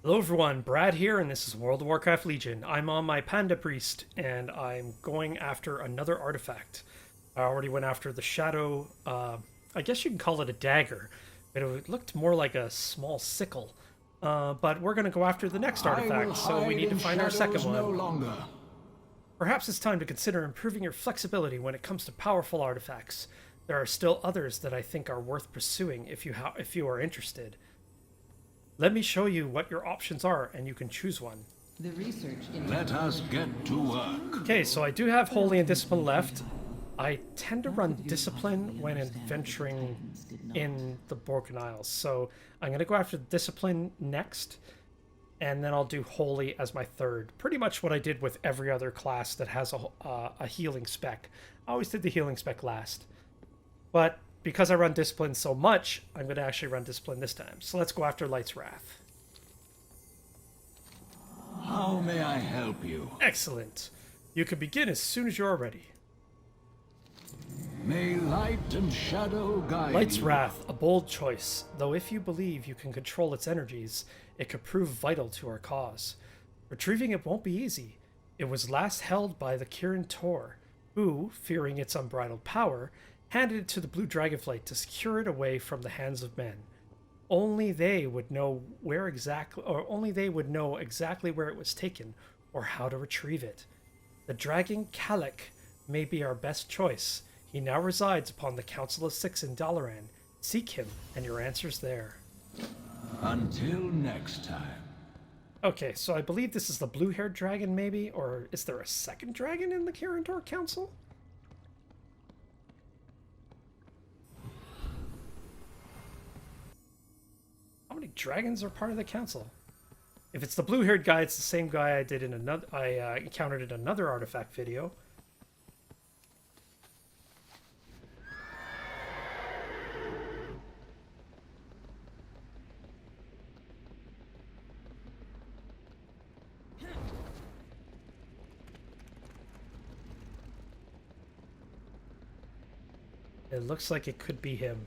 Hello everyone, Brad here, and this is World of Warcraft Legion. I'm on my Panda Priest, and I'm going after another artifact. I already went after the Shadow, I guess you can call it a dagger, but it looked more like a small sickle. But we're going to go after the next artifact, so we need to find our second one. No longer. Perhaps it's time to consider improving your flexibility when it comes to powerful artifacts. There are still others that I think are worth pursuing if you are interested. Let me show you what your options are, and you can choose one. The research Let us get to work. Okay, so I do have Holy and Discipline left. I tend to run Discipline when adventuring in the Broken Isles, so I'm going to go after Discipline next, and then I'll do Holy as my third. Pretty much what I did with every other class that has a healing spec. I always did the healing spec last. But because I run Discipline so much, I'm going to actually run Discipline this time. So let's go after Light's Wrath. How may I help you? Excellent. You can begin as soon as you are ready. May light and shadow guide Light's you. Wrath, a bold choice, though if you believe you can control its energies, it could prove vital to our cause. Retrieving it won't be easy. It was last held by the Kirin Tor, who, fearing its unbridled power, handed it to the Blue Dragonflight to secure it away from the hands of men. Only they would know exactly where it was taken or how to retrieve it. The dragon Kalec may be our best choice. He now resides upon the Council of Six in Dalaran. Seek him, and your answer's there. Until next time. Okay, so I believe this is the blue-haired dragon, maybe? Or is there a second dragon in the Kirin Tor Council? How many dragons are part of the council? If it's the blue-haired guy, it's the same guy I did in another. I encountered in another artifact video. It looks like it could be him.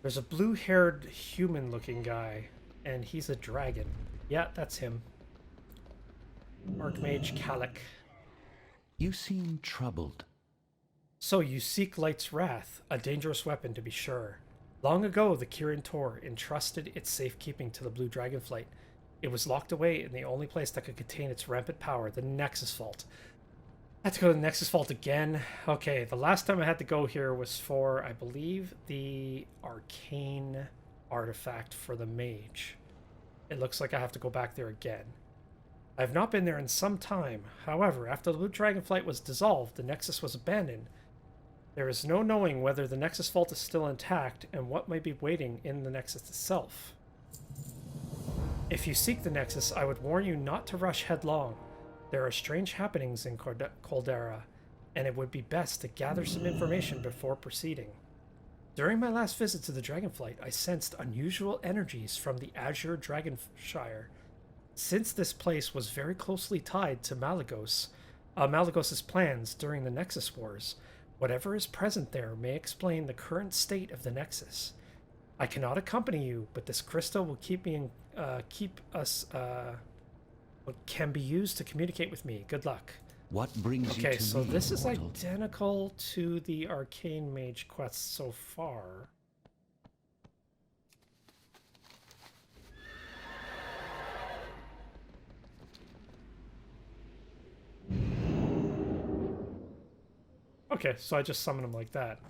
There's a blue-haired human-looking guy, and he's a dragon. Yeah, that's him. Archmage Kalec. You seem troubled. So you seek Light's Wrath, a dangerous weapon to be sure. Long ago, the Kirin Tor entrusted its safekeeping to the Blue Dragonflight. It was locked away in the only place that could contain its rampant power, the Nexus Vault. I had to go to the Nexus Vault again. Okay, the last time I had to go here was for, I believe, the arcane artifact for the mage. It looks like I have to go back there again. I have not been there in some time. However, after the Blue Dragonflight was dissolved, the Nexus was abandoned. There is no knowing whether the Nexus Vault is still intact and what might be waiting in the Nexus itself. If you seek the Nexus, I would warn you not to rush headlong. There are strange happenings in Caldera, and it would be best to gather some information before proceeding. During my last visit to the Dragonflight, I sensed unusual energies from the Azure Dragonshire. Since this place was very closely tied to Malygos's plans during the Nexus Wars, whatever is present there may explain the current state of the Nexus. I cannot accompany you, but this crystal will can be used to communicate with me. Good luck. What brings you to Okay, so me, this is mortal? identical to the Arcane Mage quest so far. Okay, so I just summon him like that.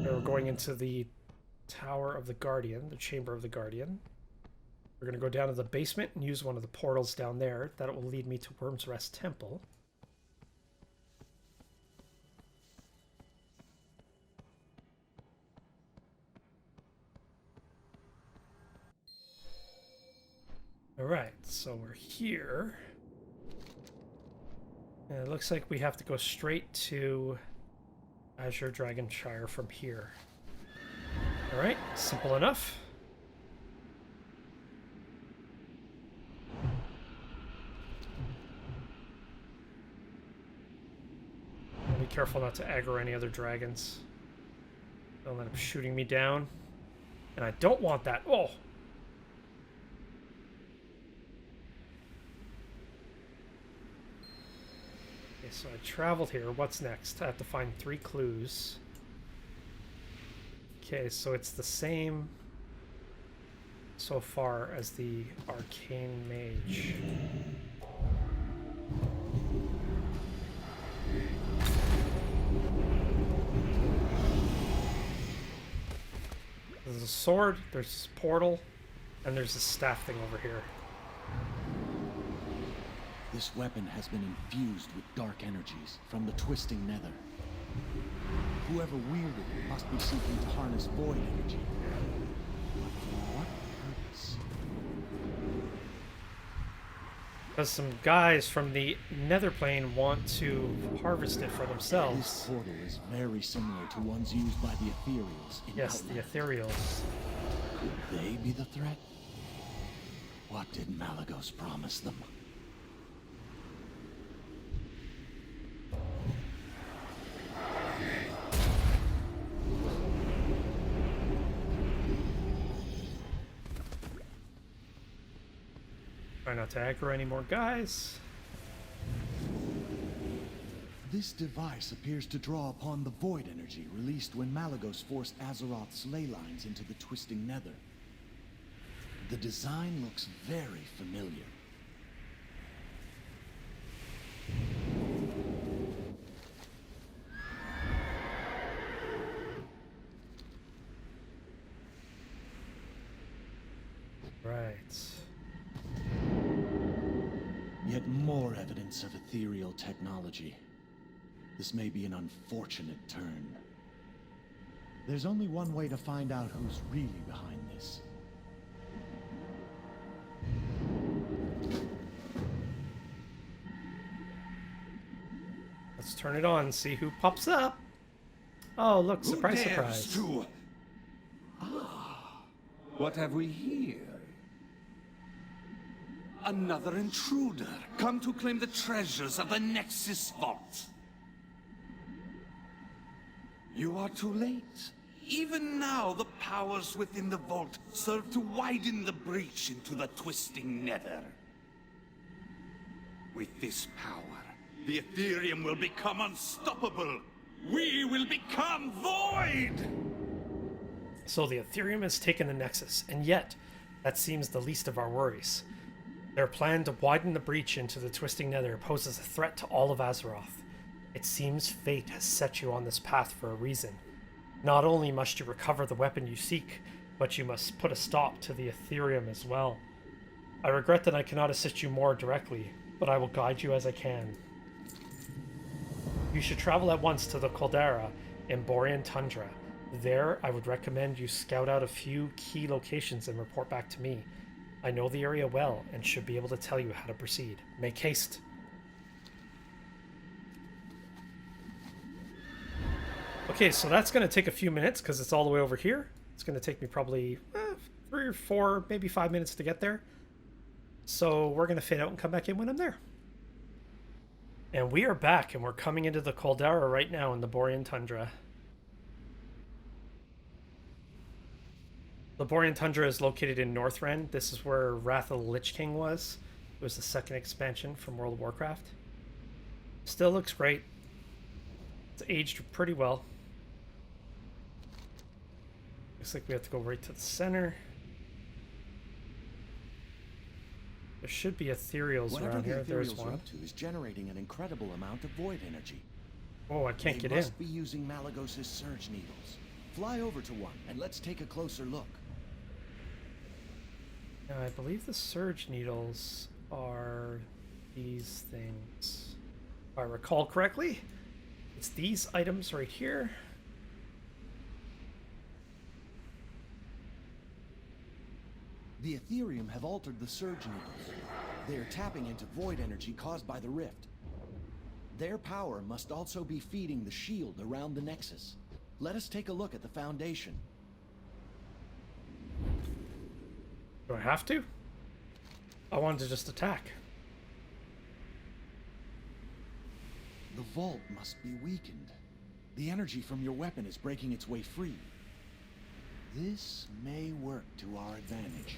We're going into the Tower of the Guardian, the Chamber of the Guardian. We're going to go down to the basement and use one of the portals down there. That will lead me to Worm's Rest Temple. Alright, so we're here. And it looks like we have to go straight to Azure Dragonshire from here. Alright, simple enough. careful not to aggro any other dragons. Don't end up shooting me down. And I don't want that. Oh! Okay, so I traveled here. What's next? I have to find 3 clues. Okay, so it's the same so far as the Arcane Mage. There's a sword, there's this portal, and there's this staff thing over here. This weapon has been infused with dark energies from the twisting nether. Whoever wielded it must be seeking to harness void energy. But for what purpose? Because some guys from the nether plane want to harvest it for This themselves. portal is very similar to ones used by the Ethereals in Yes, the Outland. Ethereals. Could they be the threat? What did Malygos promise them? Try not to aggro any more guys. This device appears to draw upon the void energy released when Malygos forced Azeroth's ley lines into the twisting nether. The design looks very familiar. Right. Yet more evidence of ethereal technology. This may be an unfortunate turn. There's only one way to find out who's really behind this. Let's turn it on and see who pops up. Oh, look, surprise, Who dares surprise. to... What have we here? Another intruder, come to claim the treasures of the Nexus Vault. You are too late. Even now, the powers within the vault serve to widen the breach into the twisting nether. With this power, the Ethereum will become unstoppable. We will become void! So the Ethereum has taken the Nexus, and yet, that seems the least of our worries. Their plan to widen the breach into the Twisting Nether poses a threat to all of Azeroth. It seems fate has set you on this path for a reason. Not only must you recover the weapon you seek, but you must put a stop to the Ethereum as well. I regret that I cannot assist you more directly, but I will guide you as I can. You should travel at once to the Caldera in Borean Tundra. There, I would recommend you scout out a few key locations and report back to me. I know the area well and should be able to tell you how to proceed. Make haste. Okay, so that's going to take a few minutes because it's all the way over here. It's going to take me probably 3 or 4, maybe 5 minutes to get there. So we're going to fade out and come back in when I'm there. And we are back, and we're coming into the Caldera right now in the Borean Tundra. The Borean Tundra is located in Northrend. This is where Wrath of the Lich King was. It was the second expansion from World of Warcraft. Still looks great. It's aged pretty well. Looks like we have to go right to the center. There should be ethereals Whatever around the here. There's Ethereals are one. up to is generating an incredible amount of void energy. Oh, I can't They get in. must be using Malygos' surge needles. Fly over to one and let's take a closer look. Now, I believe the surge needles are these things. If I recall correctly, it's these items right here. The Ethereum have altered the surge needles. They are tapping into void energy caused by the rift. Their power must also be feeding the shield around the Nexus. Let us take a look at the Foundation. Do I have to? I wanted to just attack. The vault must be weakened. The energy from your weapon is breaking its way free. This may work to our advantage.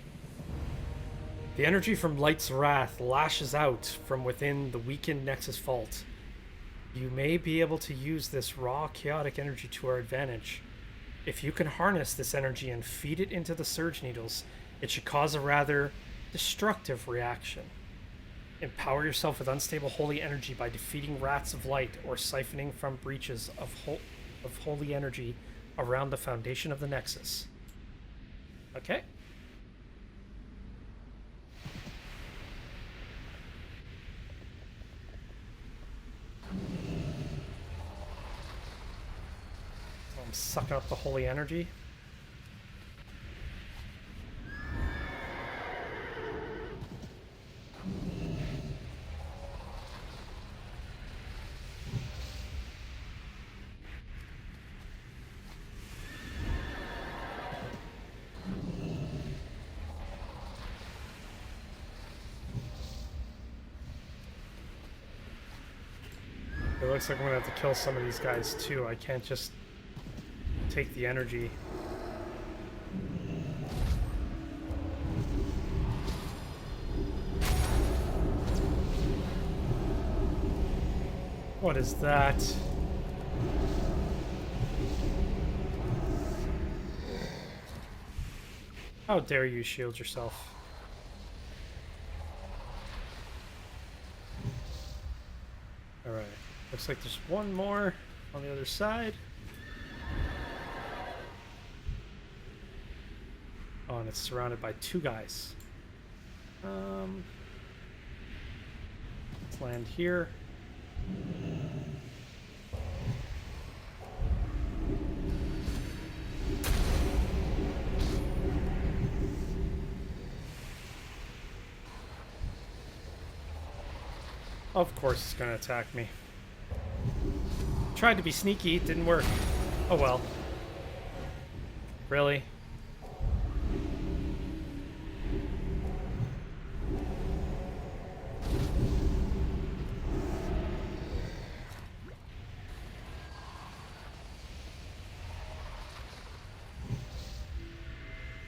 The energy from Light's Wrath lashes out from within the weakened Nexus Vault. You may be able to use this raw chaotic energy to our advantage. If you can harness this energy and feed it into the Surge Needles, it should cause a rather destructive reaction. Empower yourself with unstable holy energy by defeating Wraths of Light or siphoning from breaches of holy energy around the foundation of the Nexus. Okay. So I'm sucking up the holy energy. It looks like I'm gonna have to kill some of these guys too. I can't just take the energy. What is that? How dare you shield yourself? Alright. Looks like there's one more on the other side. Oh, and it's surrounded by two guys. Let's land here. Of course it's gonna attack me. Tried to be sneaky, it didn't work. Oh well. Really?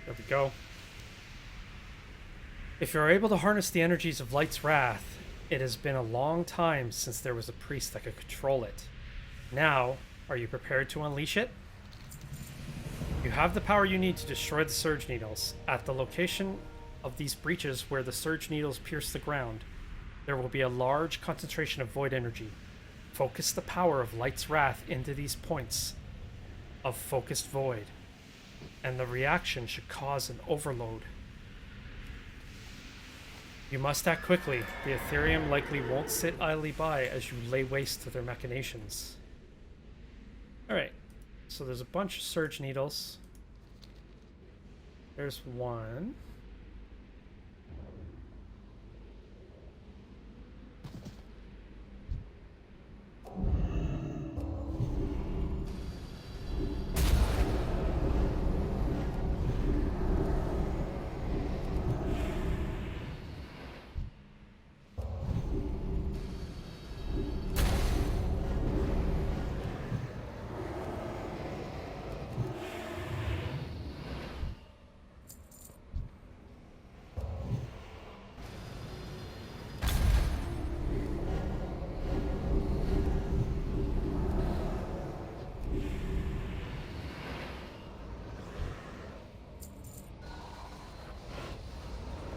There we go. If you're able to harness the energies of Light's Wrath, it has been a long time since there was a priest that could control it. Now, are you prepared to unleash it? You have the power you need to destroy the Surge Needles. At the location of these breaches where the Surge Needles pierce the ground, there will be a large concentration of void energy. Focus the power of Light's Wrath into these points of focused void, and the reaction should cause an overload. You must act quickly. The Ethereum likely won't sit idly by as you lay waste to their machinations. Alright, so there's a bunch of Surge Needles. There's one.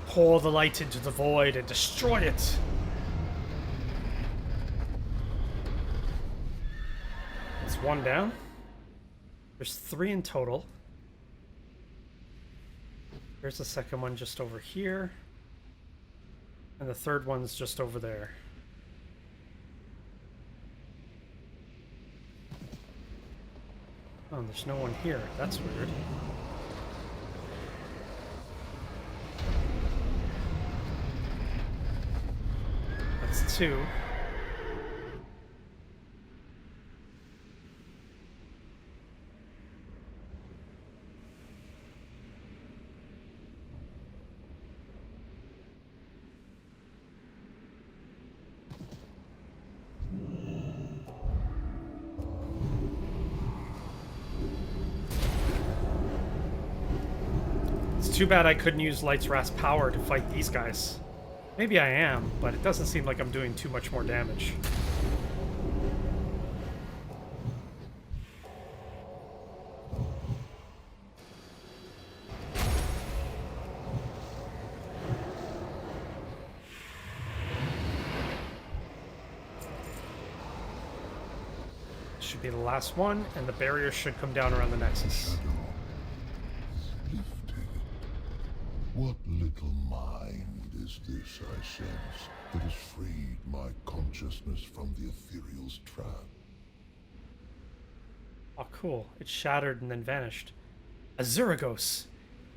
Pour the light into the void and destroy it. It's one down. There's three in total. There's the second one just over here. And the third one's just over there. Oh, there's no one here. That's weird. That's two. too bad I couldn't use Light's Wrath's power to fight these guys. Maybe I am, but it doesn't seem like I'm doing too much more damage. Should be the last one, and the barrier should come down around the Nexus. What little mind is this I sense that has freed my consciousness from the Ethereals' trap? Oh, cool. It shattered and then vanished. Azuregos!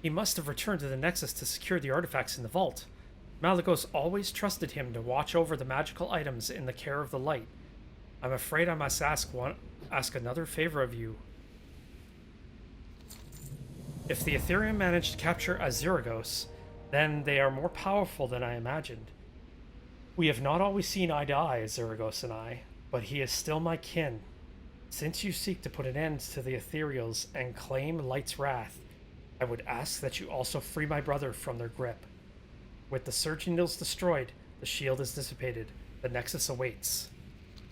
He must have returned to the Nexus to secure the artifacts in the vault. Malygos always trusted him to watch over the magical items in the care of the light. I'm afraid I must ask another favor of you. If the Ethereum managed to capture Azuregos, then they are more powerful than I imagined. We have not always seen eye to eye, Azuregos and I, but he is still my kin. Since you seek to put an end to the Ethereals and claim Light's Wrath, I would ask that you also free my brother from their grip. With the Surge Needles destroyed, the shield is dissipated. The Nexus awaits.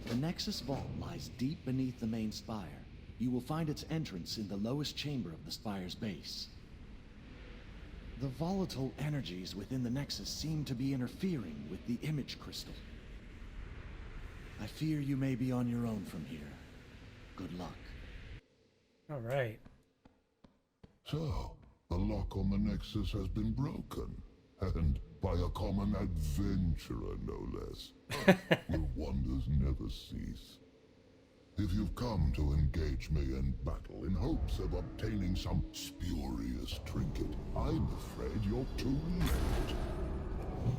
The Nexus Vault lies deep beneath the main spire. You will find its entrance in the lowest chamber of the spire's base. The volatile energies within the Nexus seem to be interfering with the image crystal. I fear you may be on your own from here. Good luck. All right. So, the lock on the Nexus has been broken, and by a common adventurer, no less. Your wonders never cease. If you've come to engage me in battle in hopes of obtaining some spurious trinket, I'm afraid you're too late.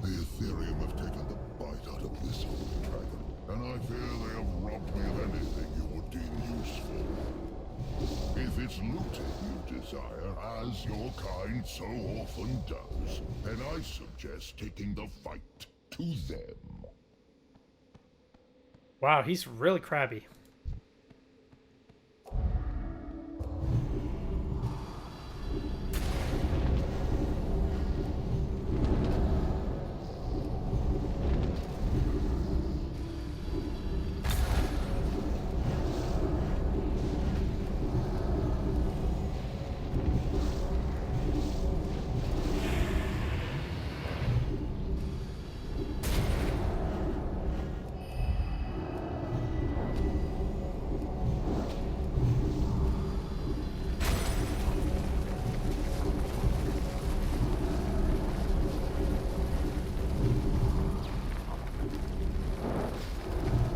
The Ethereum have taken the bite out of this old dragon, and I fear they have robbed me of anything you would deem useful. If it's looting you desire, as your kind so often does, then I suggest taking the fight to them. Wow, he's really crabby.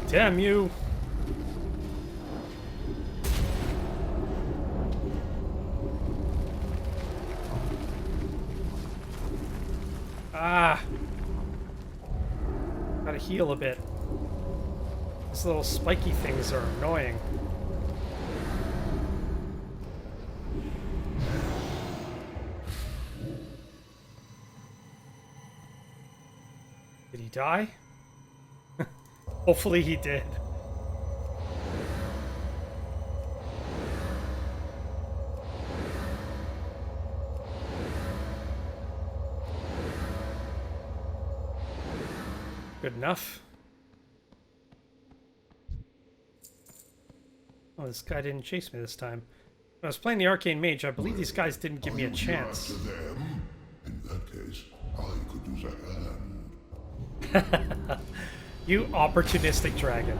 Damn you! Ah! Gotta heal a bit. These little spiky things are annoying. Did he die? Hopefully he did. Good enough. Oh, this guy didn't chase me this time. When I was playing the Arcane Mage, I believe these guys didn't give me a chance. After them? In that case, I could use a hand. You opportunistic dragon.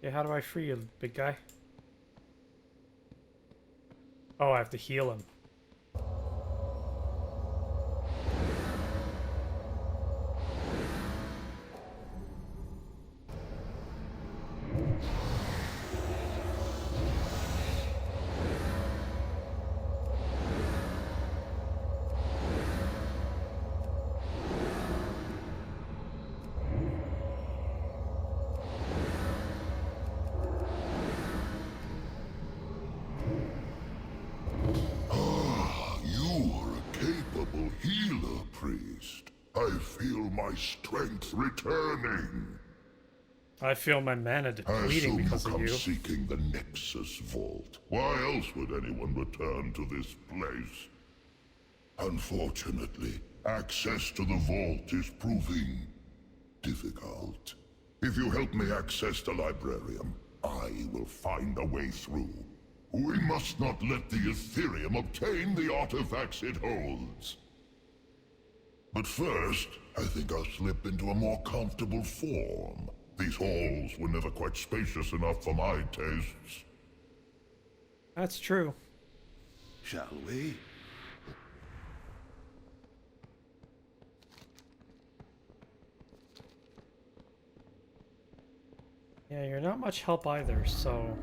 Yeah, how do I free you, big guy? Oh, I have to heal him. my strength returning. I feel my mana I depleting assume because you of come you. seeking the Nexus Vault. Why else would anyone return to this place? Unfortunately, access to the vault is proving difficult. If you help me access the Librarium, I will find a way through. We must not let the Ethereum obtain the artifacts it holds. But first, I think I'll slip into a more comfortable form. These halls were never quite spacious enough for my tastes. That's true. Shall we? Yeah, you're not much help either, so...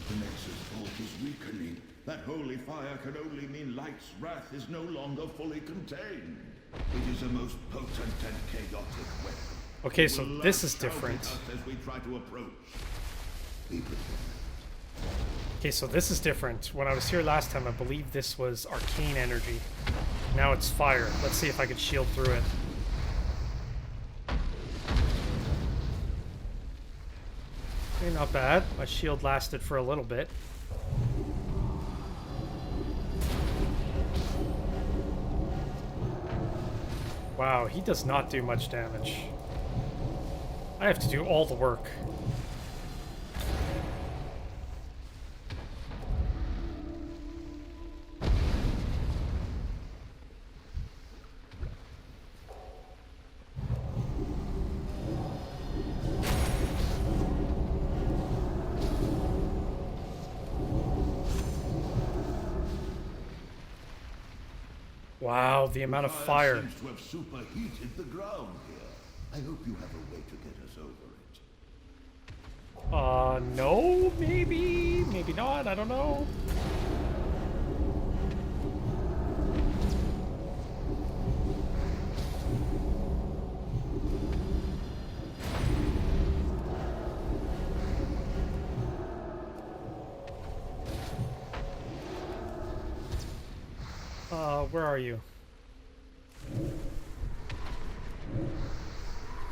The Nexus Vault is weakening. That holy fire can only mean Light's wrath is no longer fully contained. It is a most potent and chaotic weapon. Okay, It so will this is lash out at different. us as we try to approach. Be prepared. Okay, so this is different. When I was here last time, I believe this was arcane energy. Now it's fire. Let's see if I can shield through it. Okay, not bad. My shield lasted for a little bit. Wow, he does not do much damage. I have to do all the work. Wow, the amount of fire. Seems to have superheated the ground here. I hope you have a way to get us over it. No, maybe, maybe not, I don't know. Where are you?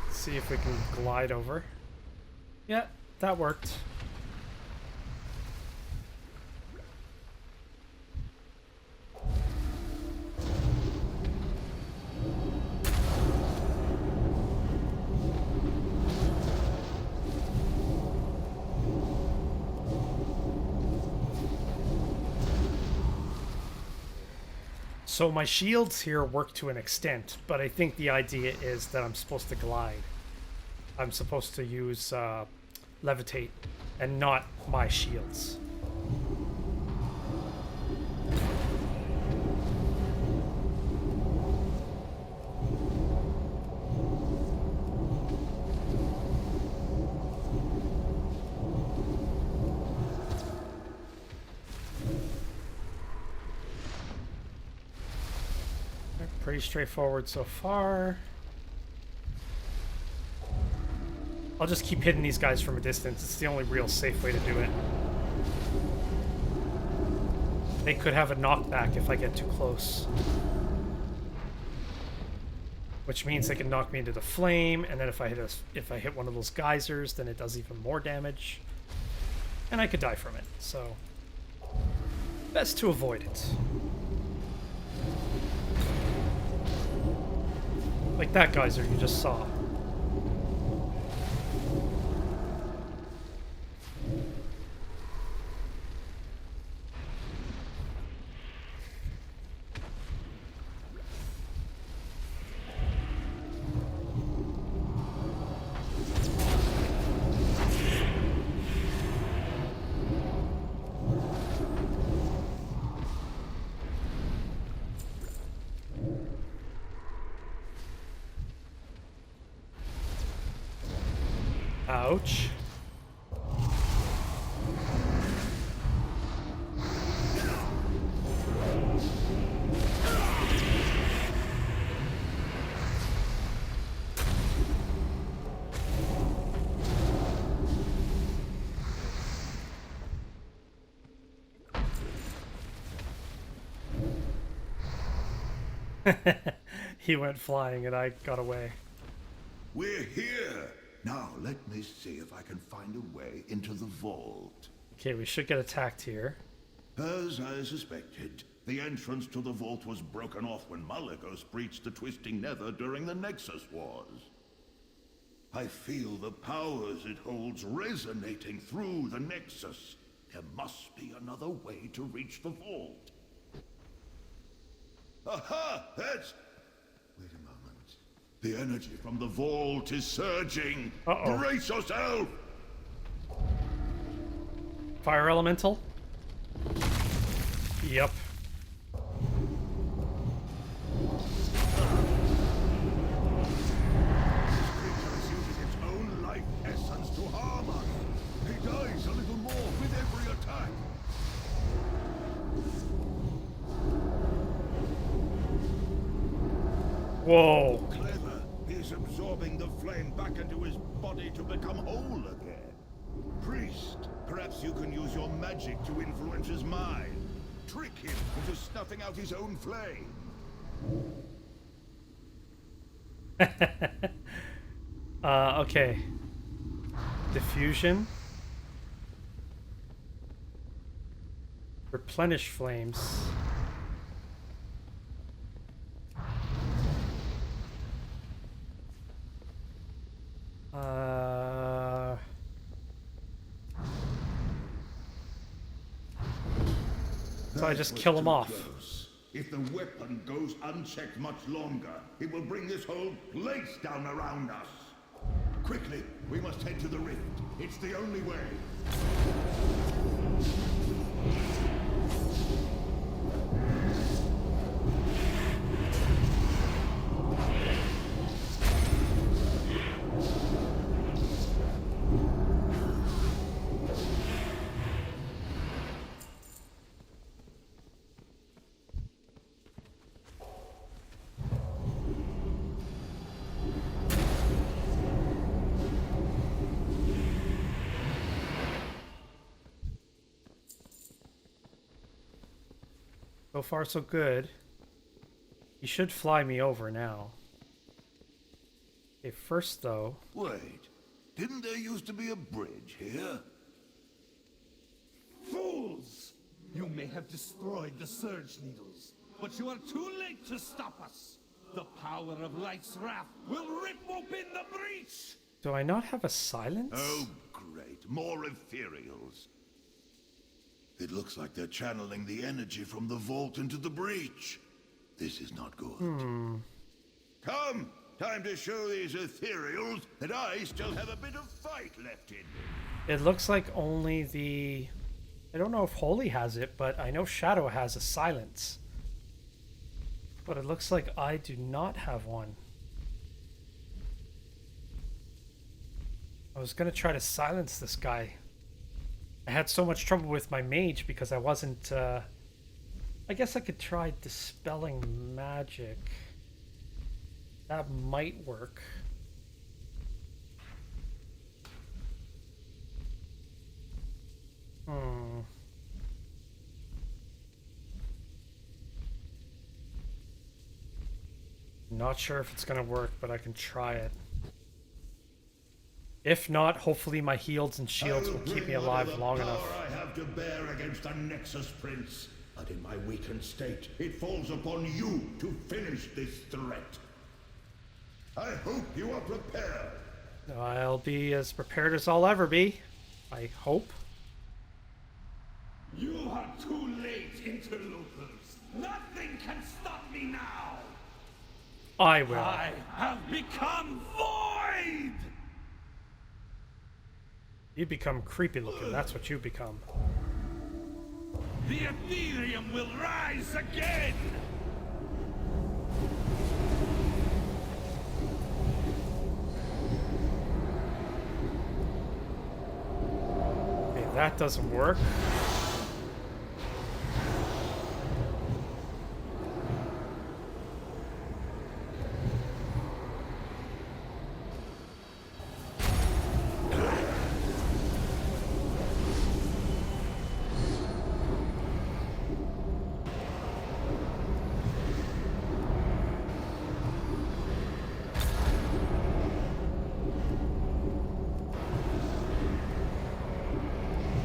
Let's see if we can glide over. Yeah, that worked. So my shields here work to an extent, but I think the idea is that I'm supposed to glide. I'm supposed to use levitate and not my shields. Pretty straightforward so far. I'll just keep hitting these guys from a distance. It's the only real safe way to do it. They could have a knockback if I get too close. Which means they can knock me into the flame, and then if I hit one of those geysers, then it does even more damage. And I could die from it, so best to avoid it. Like that geyser you just saw. Ouch. He went flying and I got away. We're here! Now let me see if I can find a way into the vault. Okay, we should get attacked here. As I suspected, the entrance to the vault was broken off when Azuregos breached the Twisting Nether during the Nexus Wars. I feel the powers it holds resonating through the Nexus. There must be another way to reach the vault. Aha! That's... Wait a moment. The energy from the vault is surging. Uh-oh. Brace yourself! Fire elemental? Yep. This creature is using its own life essence to harm us. He dies a little more with every attack. Whoa. Clever. He's absorbing the flame back into his body to become whole again. Priest, perhaps you can use your magic to influence his mind. Trick him into snuffing out his own flame. Okay. Diffusion. Replenish flames. So I just kill him off. Close. If the weapon goes unchecked much longer, it will bring this whole place down around us. Quickly, we must head to the rift. It's the only way. So far, so good. He should fly me over now. Okay, first though... Wait, didn't there used to be a bridge here? Fools! You may have destroyed the Surge Needles, but you are too late to stop us. The power of Light's wrath will rip open the breach! Do I not have a silence? Oh, great. More Ethereals. It looks like they're channeling the energy from the vault into the breach. This is not good. Come! Time to show these Ethereals that I still have a bit of fight left in me. It looks like only the... I don't know if Holy has it, but I know Shadow has a silence. But it looks like I do not have one. I was gonna try to silence this guy. I had so much trouble with my mage because I wasn't, I guess I could try dispelling magic. That might work. Not sure if it's gonna work, but I can try it. If not, hopefully my heals and shields will keep me alive long enough. I have to bear against the Nexus Prince, but in my weakened state, it falls upon you to finish this threat. I hope you are prepared. I'll be as prepared as I'll ever be. I hope. You are too late, interlopers. Nothing can stop me now. I will. I have become void! You become creepy looking. That's what you become. The Ethereum will rise again! Okay, that doesn't work.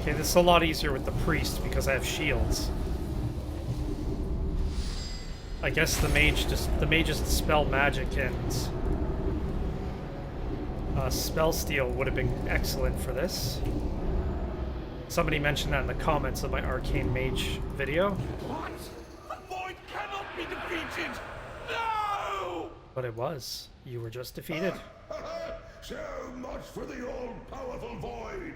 Okay, this is a lot easier with the priest because I have shields. I guess the mage's dispel magic and spell steal would have been excellent for this. Somebody mentioned that in the comments of my arcane mage video. What? The void cannot be defeated! No! But it was. You were just defeated. So much for the all-powerful void!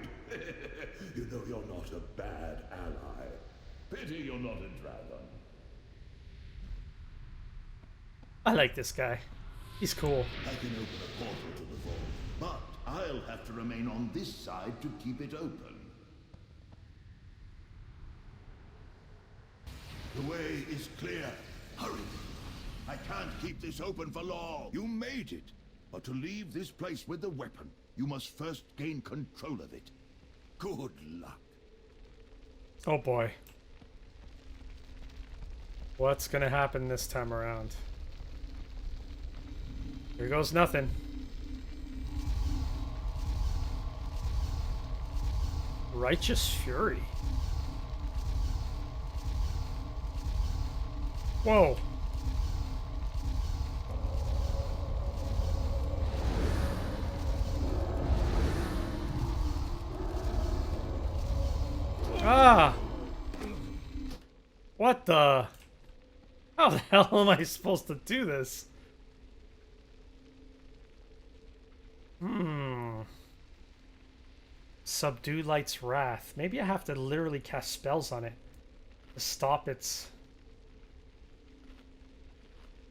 You know you're not a bad ally. Pity you're not a dragon. I like this guy. He's cool. I can open a portal to the vault, but I'll have to remain on this side to keep it open. The way is clear. Hurry! I can't keep this open for long. You made it. But to leave this place with the weapon, you must first gain control of it. Good luck. Oh boy. What's gonna happen this time around? Here goes nothing. Righteous Fury. Whoa. Ah! What the? How the hell am I supposed to do this? Subdue Light's Wrath. Maybe I have to literally cast spells on it to stop its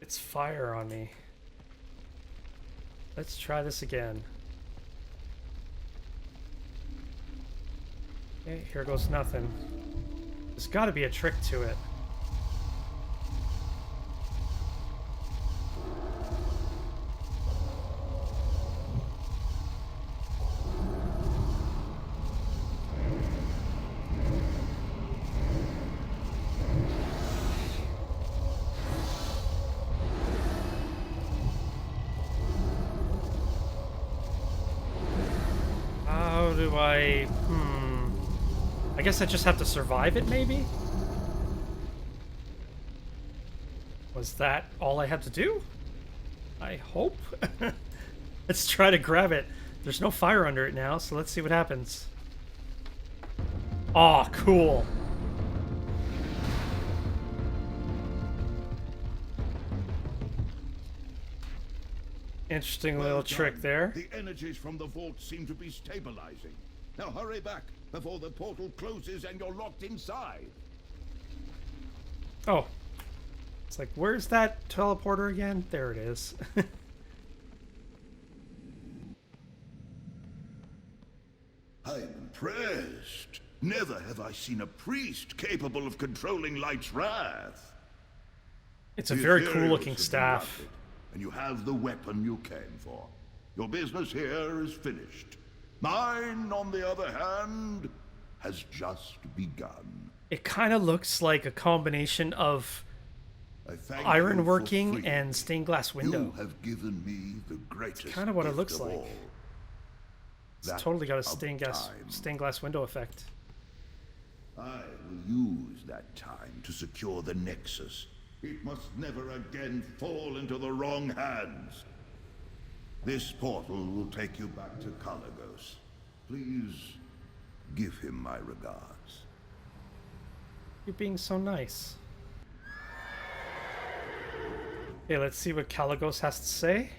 fire on me. Let's try this again. Okay, here goes nothing. There's got to be a trick to it. How do I... I guess I just have to survive it, maybe? Was that all I had to do? I hope. Let's try to grab it. There's no fire under it now, so let's see what happens. Aw, cool. Interesting little trick there. The energies from the vault seem to be stabilizing. Now hurry back before the portal closes and you're locked inside. Oh. It's like, where's that teleporter again? There it is. I'm impressed. Never have I seen a priest capable of controlling Light's wrath. It's a The very Ethereals cool looking have been staff. routed, and you have the weapon you came for. Your business here is finished. Mine, on the other hand, has just begun. It kind of looks like a combination of I thank you ironworking for freeing and me. stained glass window. You have given me the greatest kind of what it gift looks of like. all. It's That totally got a of time. stained glass window effect. I will use that time to secure the Nexus. It must never again fall into the wrong hands. This portal will take you back to Kalec. Please give him my regards. You're being so nice. Okay, let's see what Kalec has to say.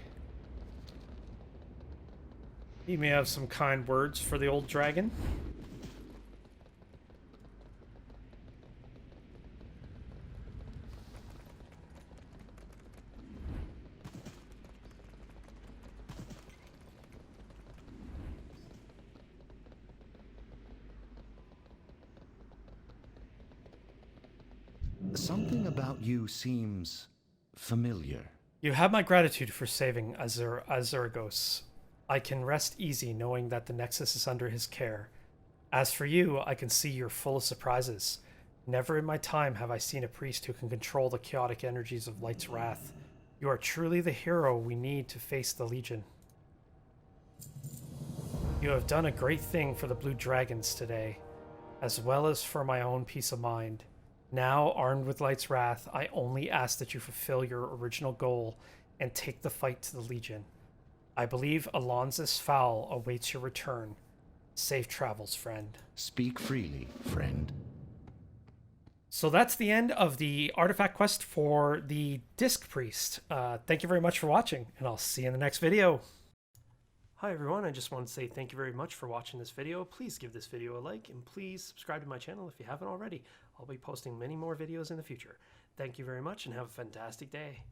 He may have some kind words for the old dragon. Something about you seems familiar. You have my gratitude for saving Azuregos. I can rest easy knowing that the Nexus is under his care. As for you, I can see you're full of surprises. Never in my time have I seen a priest who can control the chaotic energies of Light's wrath. You are truly the hero we need to face the Legion. You have done a great thing for the Blue Dragons today. as well as for my own peace of mind. Now, armed with Light's Wrath, I only ask that you fulfill your original goal and take the fight to the Legion. I believe Alonz's Foul awaits your return. Safe travels, friend. Speak freely, friend. So that's the end of the artifact quest for the Disc Priest. Thank you very much for watching, and I'll see you in the next video. Hi everyone, I just want to say thank you very much for watching this video. Please give this video a like, and please subscribe to my channel if you haven't already. I'll be posting many more videos in the future. Thank you very much, and have a fantastic day.